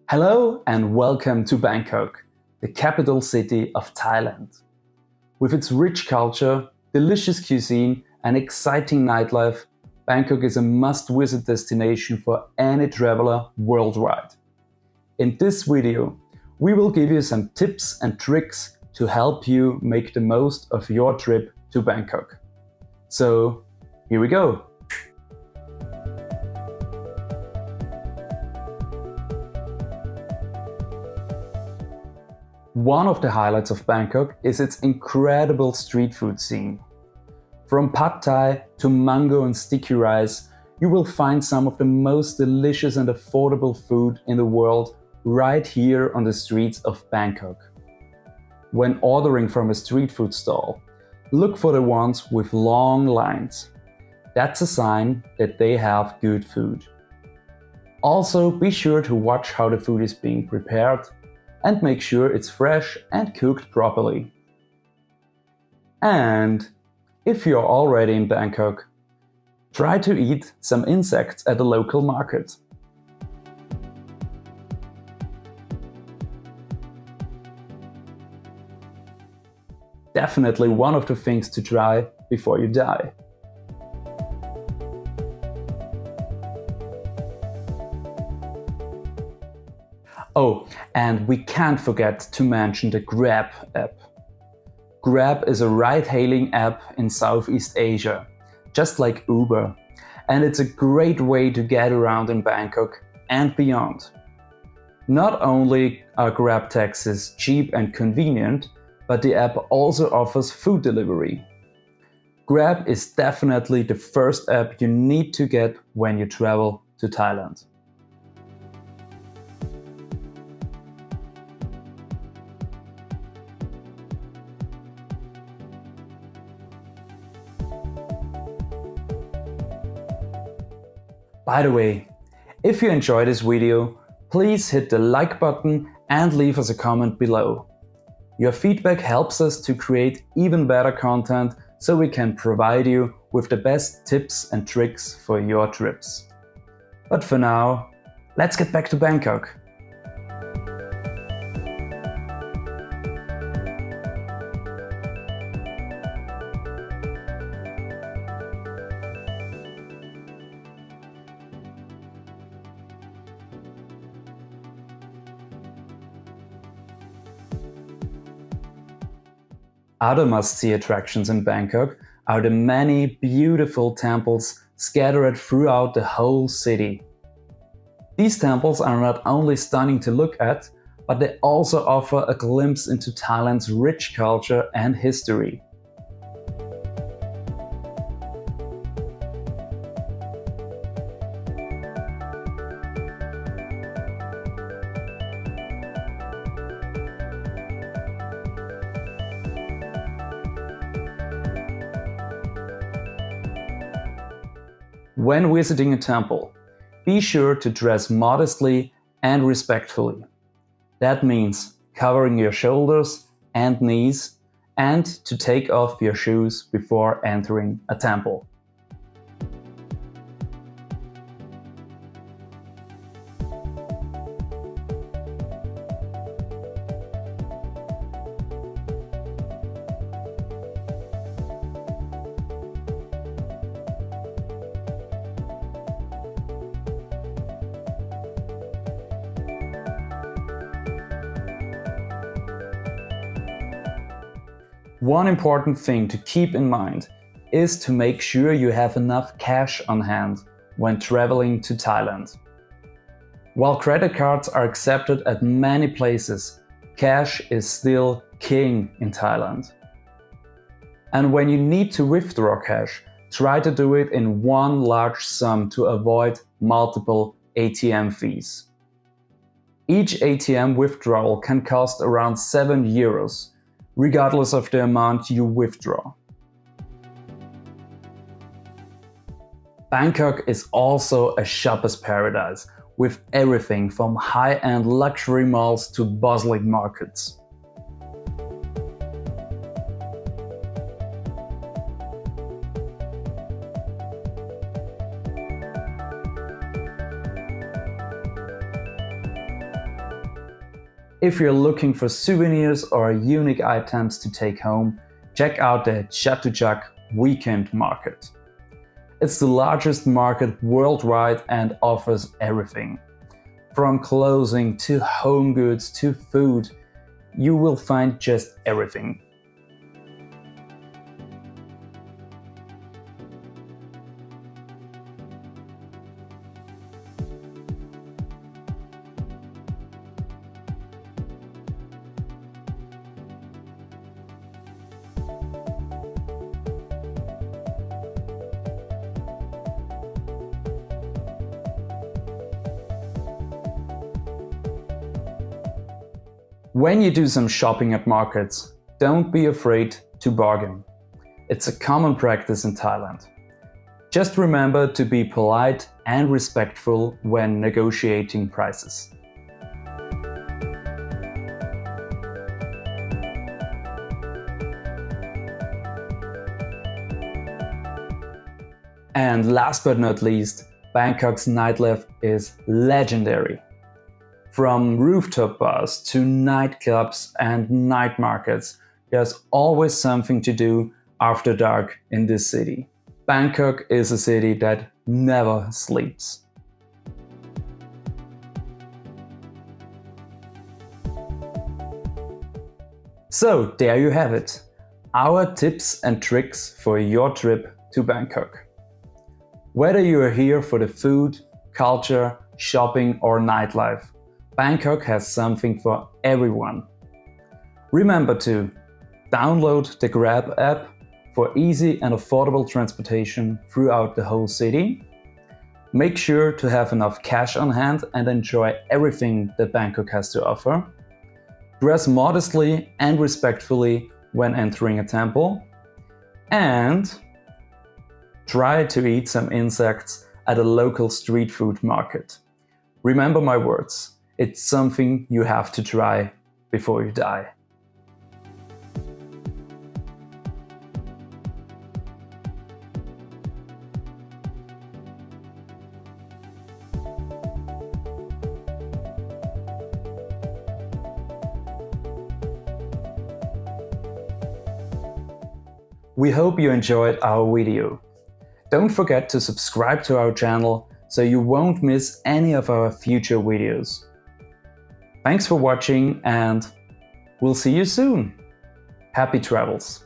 Hello and welcome to Bangkok, the capital city of Thailand. With its rich culture, delicious cuisine, and exciting nightlife, Bangkok is a must-visit destination for any traveler worldwide. In this video, we will give you some tips and tricks to help you make the most of your trip to Bangkok. So, here we go! One of the highlights of Bangkok is its incredible street food scene. From pad thai to mango and sticky rice, you will find some of the most delicious and affordable food in the world right here on the streets of Bangkok. When ordering from a street food stall, look for the ones with long lines. That's a sign that they have good food. Also, be sure to watch how the food is being prepared and make sure it's fresh and cooked properly. And if you're already in Bangkok, try to eat some insects at the local market. Definitely one of the things to try before you die. Oh, and we can't forget to mention the Grab app. Grab is a ride-hailing app in Southeast Asia, just like Uber, and it's a great way to get around in Bangkok and beyond. Not only are Grab taxis cheap and convenient, but the app also offers food delivery. Grab is definitely the first app you need to get when you travel to Thailand. By the way, if you enjoyed this video, please hit the like button and leave us a comment below. Your feedback helps us to create even better content so we can provide you with the best tips and tricks for your trips. But for now, let's get back to Bangkok. Other must-see attractions in Bangkok are the many beautiful temples scattered throughout the whole city. These temples are not only stunning to look at, but they also offer a glimpse into Thailand's rich culture and history. When visiting a temple, be sure to dress modestly and respectfully. That means covering your shoulders and knees and to take off your shoes before entering a temple. One important thing to keep in mind is to make sure you have enough cash on hand when traveling to Thailand. While credit cards are accepted at many places, cash is still king in Thailand. And when you need to withdraw cash, try to do it in one large sum to avoid multiple ATM fees. Each ATM withdrawal can cost around €7, regardless of the amount you withdraw. Bangkok is also a shopper's paradise, with everything from high-end luxury malls to bustling markets. If you're looking for souvenirs or unique items to take home, check out the Chatuchak Weekend Market. It's the largest market worldwide and offers everything. From clothing to home goods to food, you will find just everything. When you do some shopping at markets, don't be afraid to bargain. It's a common practice in Thailand. Just remember to be polite and respectful when negotiating prices. And last but not least, Bangkok's nightlife is legendary. From rooftop bars to nightclubs and night markets, there's always something to do after dark in this city. Bangkok is a city that never sleeps. So there you have it, our tips and tricks for your trip to Bangkok. Whether you are here for the food, culture, shopping or nightlife, Bangkok has something for everyone. Remember to download the Grab app for easy and affordable transportation throughout the whole city. Make sure to have enough cash on hand and enjoy everything that Bangkok has to offer. Dress modestly and respectfully when entering a temple. And try to eat some insects at a local street food market. Remember my words. It's something you have to try before you die. We hope you enjoyed our video. Don't forget to subscribe to our channel so you won't miss any of our future videos. Thanks for watching and we'll see you soon. Happy travels!